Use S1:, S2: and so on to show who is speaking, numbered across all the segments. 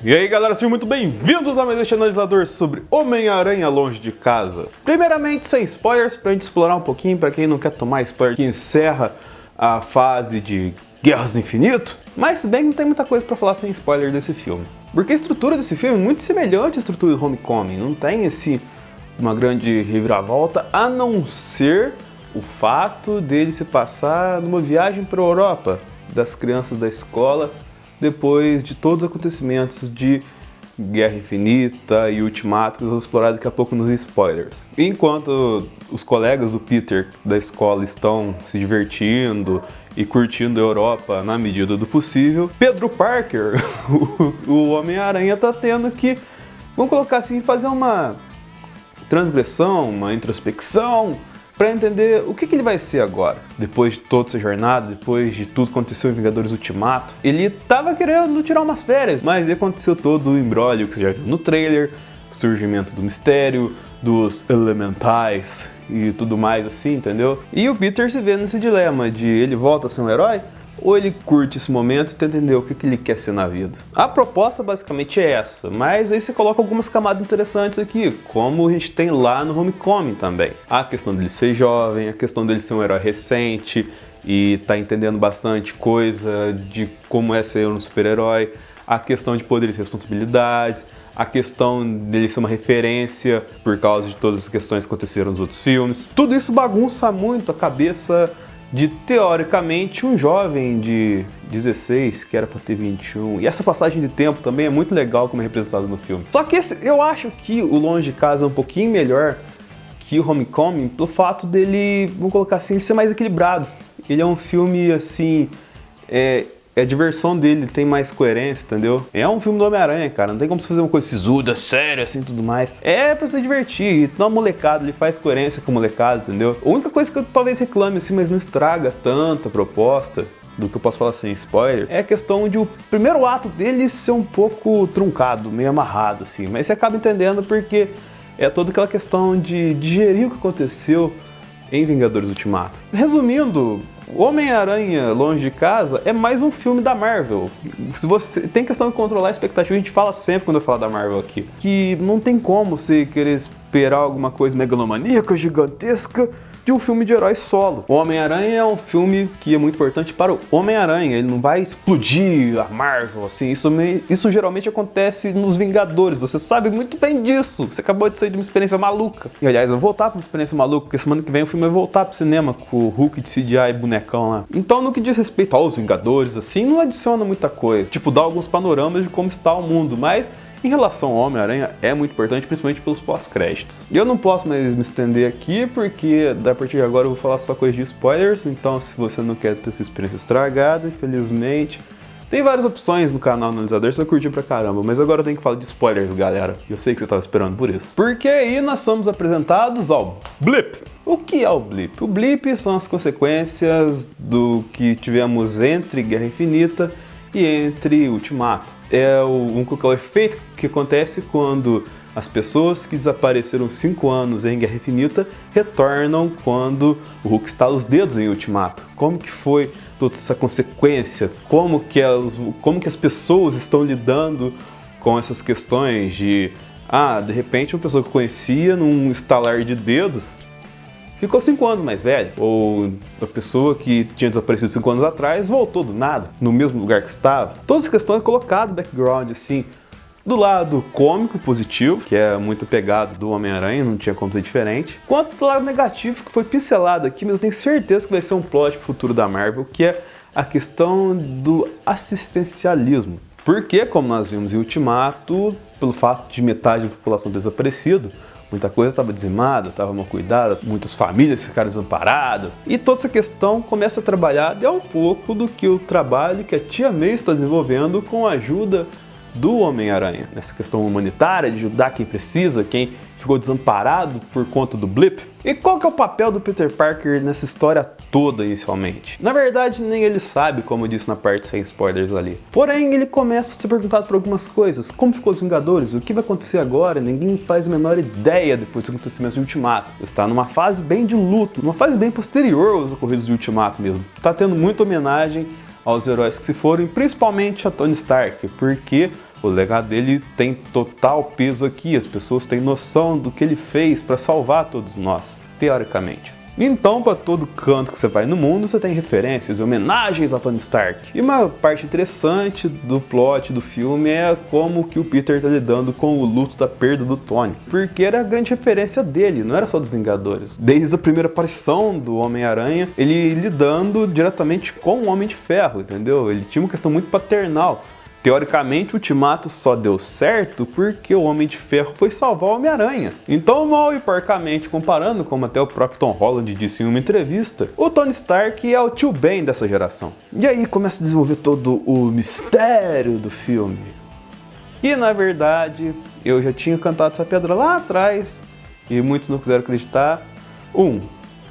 S1: E aí galera, sejam muito bem-vindos a mais este analisador sobre Homem-Aranha Longe de Casa. Primeiramente, sem spoilers, pra gente explorar um pouquinho, pra quem não quer tomar spoiler, que encerra a fase de Guerras do Infinito. Mas se bem que não tem muita coisa pra falar sem spoiler desse filme. Porque a estrutura desse filme é muito semelhante à estrutura do Homecoming, não tem uma grande reviravolta, a não ser o fato dele se passar numa viagem para a Europa, das crianças da escola, depois de todos os acontecimentos de Guerra Infinita e Ultimato, que eu vou explorar daqui a pouco nos spoilers. Enquanto os colegas do Peter da escola estão se divertindo e curtindo a Europa na medida do possível, Pedro Parker, o Homem-Aranha, tá tendo que, vamos colocar assim, fazer uma transgressão, uma introspecção, para entender o que ele vai ser agora. Depois de toda essa jornada, depois de tudo que aconteceu em Vingadores Ultimato, ele tava querendo tirar umas férias, mas aconteceu todo o imbróglio que você já viu no trailer, surgimento do mistério, dos elementais e tudo mais assim, entendeu? E o Peter se vê nesse dilema de ele volta a ser um herói, ou ele curte esse momento e tenta entender o que ele quer ser na vida. A proposta basicamente é essa, mas aí você coloca algumas camadas interessantes aqui, como a gente tem lá no Homecoming também. A questão dele ser jovem, a questão dele ser um herói recente e tá entendendo bastante coisa de como é ser um super-herói, a questão de poderes e responsabilidades, a questão dele ser uma referência por causa de todas as questões que aconteceram nos outros filmes. Tudo isso bagunça muito a cabeça de, teoricamente, um jovem de 16, que era pra ter 21. E essa passagem de tempo também é muito legal como é representado no filme. Só que eu acho que o Longe de Casa é um pouquinho melhor que o Homecoming pelo fato dele, vamos colocar assim, ser mais equilibrado. Ele é um filme, assim, a diversão dele tem mais coerência, entendeu? É um filme do Homem-Aranha, cara, não tem como você fazer uma coisa sisuda, séria, assim, tudo mais. É pra se divertir, não é molecada, ele faz coerência com molecada, entendeu? A única coisa que eu talvez reclame, assim, mas não estraga tanto a proposta, do que eu posso falar sem spoiler, é a questão de o primeiro ato dele ser um pouco truncado, meio amarrado, assim. Mas você acaba entendendo porque é toda aquela questão de digerir o que aconteceu em Vingadores Ultimato. Resumindo, Homem-Aranha Longe de Casa é mais um filme da Marvel. Se você tem questão de controlar a expectativa, a gente fala sempre quando eu falo da Marvel aqui, que não tem como você querer esperar alguma coisa megalomaníaca, gigantesca, de um filme de herói solo. O Homem-Aranha é um filme que é muito importante para o Homem-Aranha, ele não vai explodir a Marvel, assim, isso geralmente acontece nos Vingadores, você sabe muito bem disso, você acabou de sair de uma experiência maluca. E aliás, eu vou voltar para uma experiência maluca, porque semana que vem o filme vai voltar pro cinema com o Hulk de CGI e bonecão lá. Então, no que diz respeito aos Vingadores, assim, não adiciona muita coisa, tipo, dá alguns panoramas de como está o mundo, mas em relação ao Homem-Aranha, é muito importante, principalmente pelos pós-créditos. E eu não posso mais me estender aqui, porque a partir de agora eu vou falar só coisa de spoilers, então se você não quer ter sua experiência estragada, infelizmente, tem várias opções no canal Analisador, você vai curtir pra caramba, mas agora eu tenho que falar de spoilers, galera. Eu sei que você estava esperando por isso. Porque aí nós somos apresentados ao Blip. O que é o Blip? O Blip são as consequências do que tivemos entre Guerra Infinita e entre Ultimato. É o efeito que acontece quando as pessoas que desapareceram 5 anos em Guerra Infinita retornam quando o Hulk estala os dedos em Ultimato. Como que foi toda essa consequência? Como que as pessoas estão lidando com essas questões de de repente uma pessoa que eu conhecia num estalar de dedos ficou 5 anos mais velha, ou a pessoa que tinha desaparecido 5 anos atrás voltou do nada, no mesmo lugar que estava. Todas as questões colocadas no background, assim, do lado cômico e positivo, que é muito pegado do Homem-Aranha, não tinha como ser diferente, quanto do lado negativo, que foi pincelado aqui, mas eu tenho certeza que vai ser um plot pro futuro da Marvel, que é a questão do assistencialismo. Porque, como nós vimos em Ultimato, pelo fato de metade da população ter desaparecido, muita coisa estava dizimada, estava mal cuidada, muitas famílias ficaram desamparadas. E toda essa questão começa a trabalhar, é um pouco do que o trabalho que a Tia May está desenvolvendo com a ajuda do Homem-Aranha. Nessa questão humanitária, de ajudar quem precisa, quem ficou desamparado por conta do Blip. E qual que é o papel do Peter Parker nessa história toda, inicialmente? Na verdade, nem ele sabe, como eu disse na parte sem spoilers ali. Porém, ele começa a ser perguntado por algumas coisas. Como ficou os Vingadores? O que vai acontecer agora? Ninguém faz a menor ideia depois dos acontecimentos de Ultimato. Está numa fase bem de luto, numa fase bem posterior aos ocorridos de Ultimato mesmo. Está tendo muita homenagem aos heróis que se foram, principalmente a Tony Stark, porque O legado dele tem total peso aqui, as pessoas têm noção do que ele fez para salvar todos nós, teoricamente. Então, para todo canto que você vai no mundo, você tem referências e homenagens a Tony Stark. E uma parte interessante do plot do filme é como que o Peter está lidando com o luto da perda do Tony. Porque era a grande referência dele, não era só dos Vingadores. Desde a primeira aparição do Homem-Aranha, ele lidando diretamente com o Homem de Ferro, entendeu? Ele tinha uma questão muito paternal. Teoricamente, o Ultimato só deu certo porque o Homem de Ferro foi salvar o Homem-Aranha. Então, mal e porcamente comparando, como até o próprio Tom Holland disse em uma entrevista, o Tony Stark é o tio Ben dessa geração. E aí começa a desenvolver todo o mistério do filme. E, na verdade, eu já tinha cantado essa pedra lá atrás, e muitos não quiseram acreditar.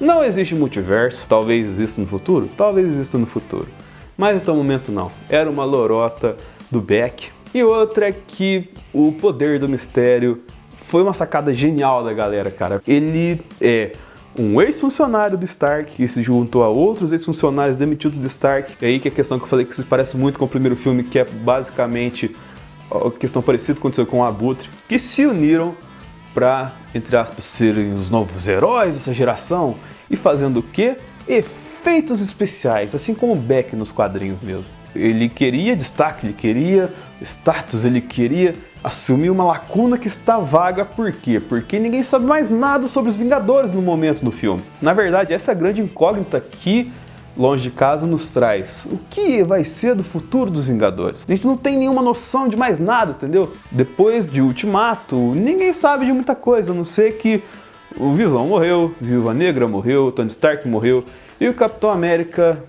S1: Não existe multiverso, talvez exista no futuro? Talvez exista no futuro. Mas até o momento não. Era uma lorota do Beck. E outra é que o poder do mistério foi uma sacada genial da galera, cara. Ele é um ex-funcionário do Stark que se juntou a outros ex-funcionários demitidos do Stark. E aí que é a questão que eu falei que se parece muito com o primeiro filme, que é basicamente a questão parecida que aconteceu com o Abutre, que se uniram para, entre aspas, serem os novos heróis dessa geração e fazendo o quê? Efeitos especiais, assim como o Beck nos quadrinhos mesmo. Ele queria destaque, ele queria status, ele queria assumir uma lacuna que está vaga. Por quê? Porque ninguém sabe mais nada sobre os Vingadores no momento do filme. Na verdade, essa é a grande incógnita que Longe de Casa nos traz. O que vai ser do futuro dos Vingadores? A gente não tem nenhuma noção de mais nada, entendeu? Depois de Ultimato, ninguém sabe de muita coisa, a não ser que o Visão morreu, Viúva Negra morreu, Tony Stark morreu e o Capitão América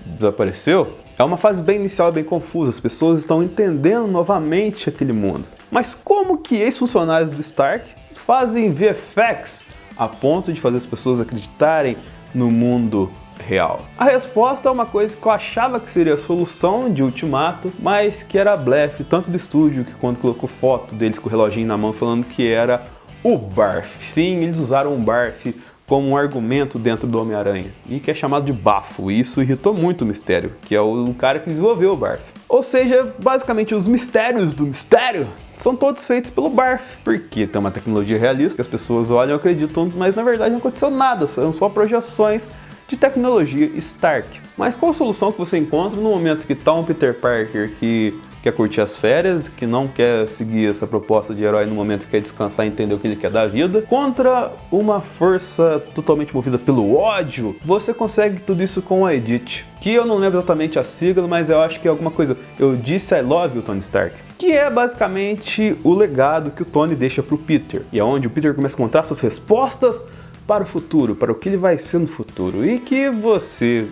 S1: desapareceu. É uma fase bem inicial, bem confusa, as pessoas estão entendendo novamente aquele mundo. Mas como que ex-funcionários do Stark fazem VFX a ponto de fazer as pessoas acreditarem no mundo real? A resposta é uma coisa que eu achava que seria a solução de Ultimato, mas que era blefe, tanto do estúdio, que quando colocou foto deles com o reloginho na mão falando que era o Barf. Sim, eles usaram o Barf como um argumento dentro do Homem-Aranha, e que é chamado de bafo, e isso irritou muito o Mistério, que é o cara que desenvolveu o Barf. Ou seja, basicamente os mistérios do mistério são todos feitos pelo Barf, porque tem uma tecnologia realista que as pessoas olham e acreditam, mas na verdade não aconteceu nada, são só projeções de tecnologia Stark. Mas qual a solução que você encontra no momento que tá um Peter Parker que quer curtir as férias, que não quer seguir essa proposta de herói no momento que quer descansar e entender o que ele quer da vida, contra uma força totalmente movida pelo ódio? Você consegue tudo isso com a Edith, que eu não lembro exatamente a sigla, mas eu acho que é alguma coisa, eu disse I love you, Tony Stark, que é basicamente o legado que o Tony deixa pro Peter, e é onde o Peter começa a encontrar suas respostas para o futuro, para o que ele vai ser no futuro, e que você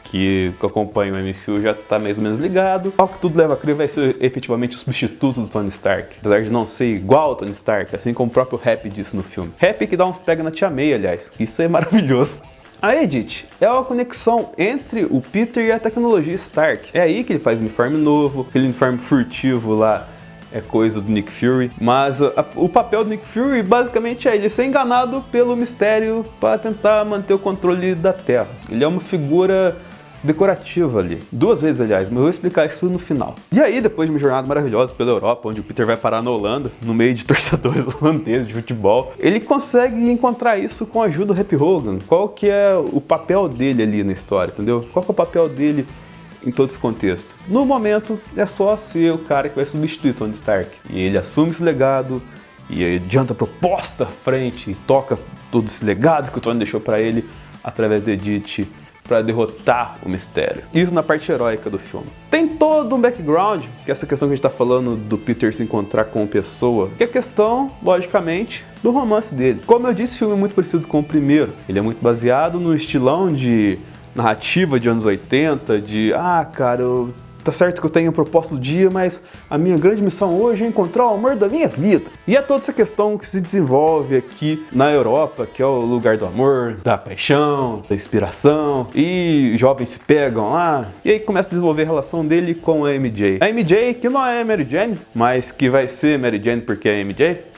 S1: que acompanha o MCU já está mais ou menos ligado. Ao que tudo leva a crer, vai ser efetivamente o substituto do Tony Stark. Apesar de não ser igual ao Tony Stark, assim como o próprio Happy disse no filme. Happy que dá uns pega na Tia May, aliás. Isso é maravilhoso. A Edith é uma conexão entre o Peter e a tecnologia Stark. É aí que ele faz uniforme novo, aquele uniforme furtivo lá é coisa do Nick Fury, mas o papel do Nick Fury basicamente é ele ser enganado pelo mistério para tentar manter o controle da Terra. Ele é uma figura decorativa ali. 2 vezes, aliás, mas eu vou explicar isso no final. E aí, depois de uma jornada maravilhosa pela Europa, onde o Peter vai parar na Holanda, no meio de torcedores holandeses de futebol, ele consegue encontrar isso com a ajuda do Happy Hogan. Qual que é o papel dele ali na história, entendeu? Qual que é o papel dele em todo esse contexto? No momento, é só ser o cara que vai substituir Tony Stark. E ele assume esse legado, e adianta a proposta à frente, e toca todo esse legado que o Tony deixou pra ele, através da Edith, para derrotar o mistério. Isso na parte heróica do filme. Tem todo um background, que é essa questão que a gente tá falando do Peter se encontrar com uma pessoa, que é a questão, logicamente, do romance dele. Como eu disse, o filme é muito parecido com o primeiro. Ele é muito baseado no estilão de narrativa de anos 80, de cara, tá certo que eu tenho a proposta do dia, mas a minha grande missão hoje é encontrar o amor da minha vida. E é toda essa questão que se desenvolve aqui na Europa, que é o lugar do amor, da paixão, da inspiração, e jovens se pegam lá, e aí começa a desenvolver a relação dele com a MJ. A MJ, que não é Mary Jane, mas que vai ser Mary Jane porque é MJ,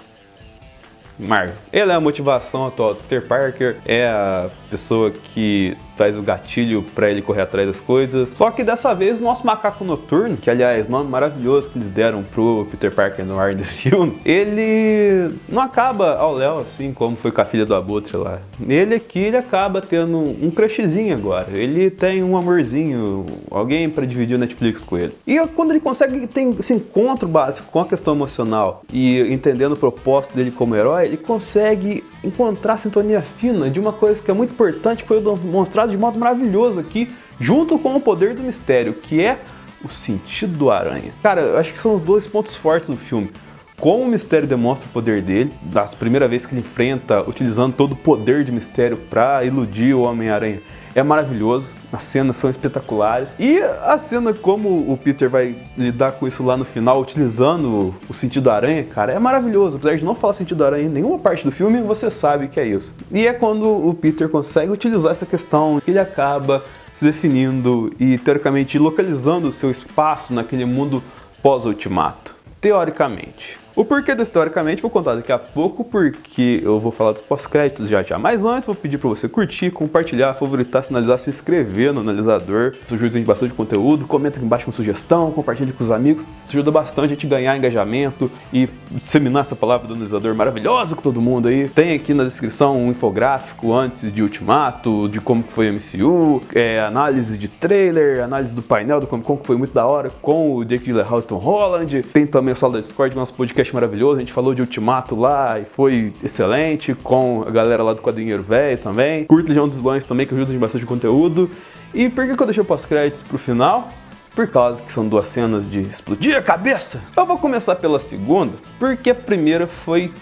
S1: Marvel. Ela é a motivação atual do Peter Parker, é a pessoa que faz o gatilho pra ele correr atrás das coisas. Só que dessa vez, o nosso macaco noturno, que aliás, nome maravilhoso que eles deram pro Peter Parker no ar desse filme, ele não acaba ao léu, assim como foi com a filha do Abutre lá. Ele aqui, ele acaba tendo um crushzinho agora. Ele tem um amorzinho, alguém pra dividir o Netflix com ele. E quando ele consegue ter esse encontro básico com a questão emocional e entendendo o propósito dele como herói, ele consegue encontrar a sintonia fina de uma coisa que é muito importante, que foi demonstrado de modo maravilhoso aqui, junto com o poder do mistério, que é o sentido do Aranha. Cara, eu acho que são os dois pontos fortes do filme. Como o mistério demonstra o poder dele, das primeiras vezes que ele enfrenta, utilizando todo o poder de mistério para iludir o Homem-Aranha, é maravilhoso. As cenas são espetaculares. E a cena como o Peter vai lidar com isso lá no final, utilizando o sentido da aranha, cara, é maravilhoso. Apesar de não falar sentido da aranha em nenhuma parte do filme, você sabe que é isso. E é quando o Peter consegue utilizar essa questão que ele acaba se definindo e, teoricamente, localizando o seu espaço naquele mundo pós-ultimato. Teoricamente. O porquê desse teoricamente vou contar daqui a pouco, porque eu vou falar dos pós-créditos já. Mas antes vou pedir para você curtir, compartilhar, favoritar, sinalizar, se inscrever no analisador. Isso ajuda a gente bastante conteúdo, comenta aqui embaixo com sugestão, compartilhe com os amigos. Isso ajuda bastante a gente ganhar engajamento e disseminar essa palavra do analisador maravilhosa com todo mundo aí. Tem aqui na descrição um infográfico antes de Ultimato, de como que foi o MCU, análise de trailer, análise do painel do Comic Con, que foi muito da hora, com o Jake Gyllenhaal e Tom Holland. Tem também o Sala da Discord, nosso podcast maravilhoso, a gente falou de Ultimato lá e foi excelente, com a galera lá do Quadrinheiro Velho também. Curta Legião dos Vilões também, que ajuda a gente bastante conteúdo. E por que eu deixei o pós-créditos pro final? Por causa que são duas cenas de explodir a cabeça. Eu vou começar pela segunda, porque a primeira foi...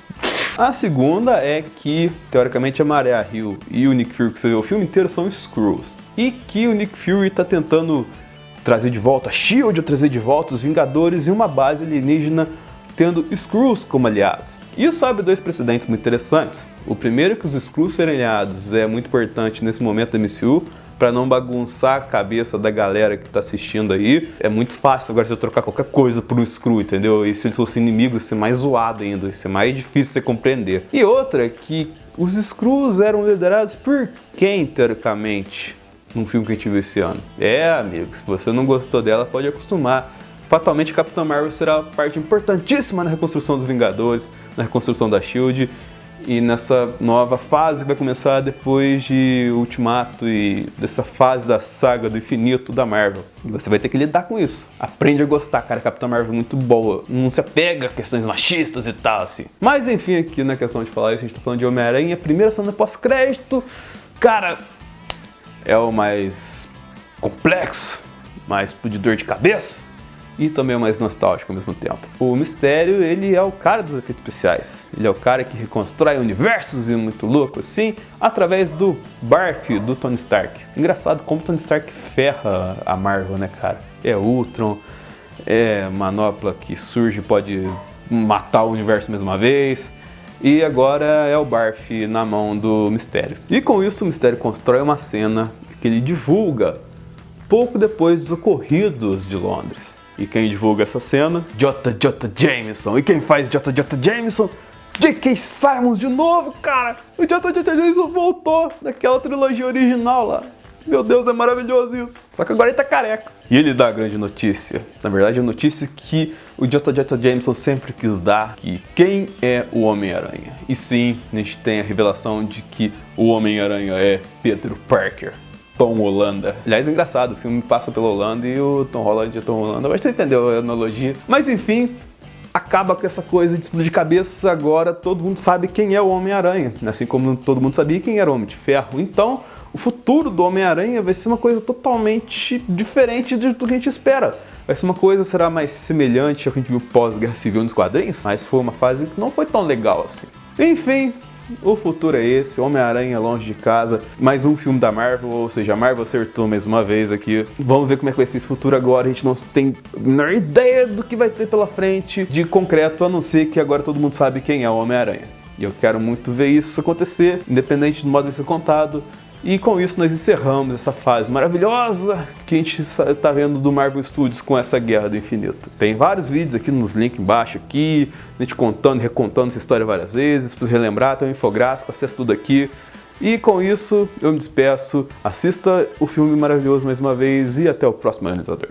S1: A segunda é que, teoricamente, a Maria Hill e o Nick Fury, que você vê o filme inteiro, são Skrulls. E que o Nick Fury tá tentando trazer de volta a S.H.I.E.L.D., ou trazer de volta os Vingadores em uma base alienígena, tendo Skrulls como aliados. Isso abre dois precedentes muito interessantes. O primeiro é que os Skrulls serem aliados é muito importante nesse momento da MCU, para não bagunçar a cabeça da galera que está assistindo aí. É muito fácil agora você trocar qualquer coisa por um Skrull, entendeu? E se eles fossem inimigos, ia ser mais zoado ainda, ia ser mais difícil você compreender. E outra é que os Skrulls eram liderados por quem, teoricamente, num filme que a gente viu esse ano? Amigo, se você não gostou dela, pode acostumar. Fatalmente, Capitã Marvel será parte importantíssima na reconstrução dos Vingadores, na reconstrução da S.H.I.E.L.D. e nessa nova fase que vai começar depois de Ultimato e dessa fase da saga do infinito da Marvel. E você vai ter que lidar com isso. Aprende a gostar, cara. Capitã Marvel é muito boa. Não se apega a questões machistas e tal, assim. Mas enfim, aqui na questão de falar isso, a gente tá falando de Homem-Aranha. Primeira cena pós-crédito. Cara, é o mais complexo, mais explodidor de cabeças. E também é mais nostálgico ao mesmo tempo. O Mistério, ele é o cara dos efeitos especiais. Ele é o cara que reconstrói universos e muito louco assim, através do Barf do Tony Stark. Engraçado como Tony Stark ferra a Marvel, né, cara? É Ultron, é manopla que surge e pode matar o universo mais uma vez. E agora é o Barf na mão do Mistério. E com isso o Mistério constrói uma cena que ele divulga pouco depois dos ocorridos de Londres. E quem divulga essa cena? J.J. Jameson. E quem faz J.J. Jameson? J.K. Simmons de novo, cara! O J.J. Jameson voltou daquela trilogia original lá. Meu Deus, é maravilhoso isso. Só que agora ele tá careca. E ele dá a grande notícia. Na verdade, a notícia que o J.J. Jameson sempre quis dar, que quem é o Homem-Aranha? E sim, a gente tem a revelação de que o Homem-Aranha é Peter Parker. Tom Holland. Aliás, é engraçado, o filme passa pela Holanda e o Tom Holland é Tom Holland. Acho que você entendeu a analogia. Mas enfim, acaba com essa coisa de explodir cabeça. Agora todo mundo sabe quem é o Homem-Aranha. Assim como todo mundo sabia quem era o Homem de Ferro. Então, o futuro do Homem-Aranha vai ser uma coisa totalmente diferente do que a gente espera. Vai ser uma coisa, será mais semelhante ao que a gente viu pós-Guerra Civil nos quadrinhos, mas foi uma fase que não foi tão legal assim. Enfim, o futuro é esse, Homem-Aranha longe de casa, mais um filme da Marvel, ou seja, a Marvel acertou mais uma vez aqui. Vamos ver como é que vai ser esse futuro agora, a gente não tem a menor ideia do que vai ter pela frente de concreto, a não ser que agora todo mundo sabe quem é o Homem-Aranha. E eu quero muito ver isso acontecer, independente do modo de ser contado. E com isso nós encerramos essa fase maravilhosa que a gente está vendo do Marvel Studios com essa Guerra do Infinito. Tem vários vídeos aqui nos links embaixo aqui, a gente contando e recontando essa história várias vezes, para relembrar, tem um infográfico, acessa tudo aqui. E com isso, eu me despeço, assista o filme maravilhoso mais uma vez e até o próximo analisador.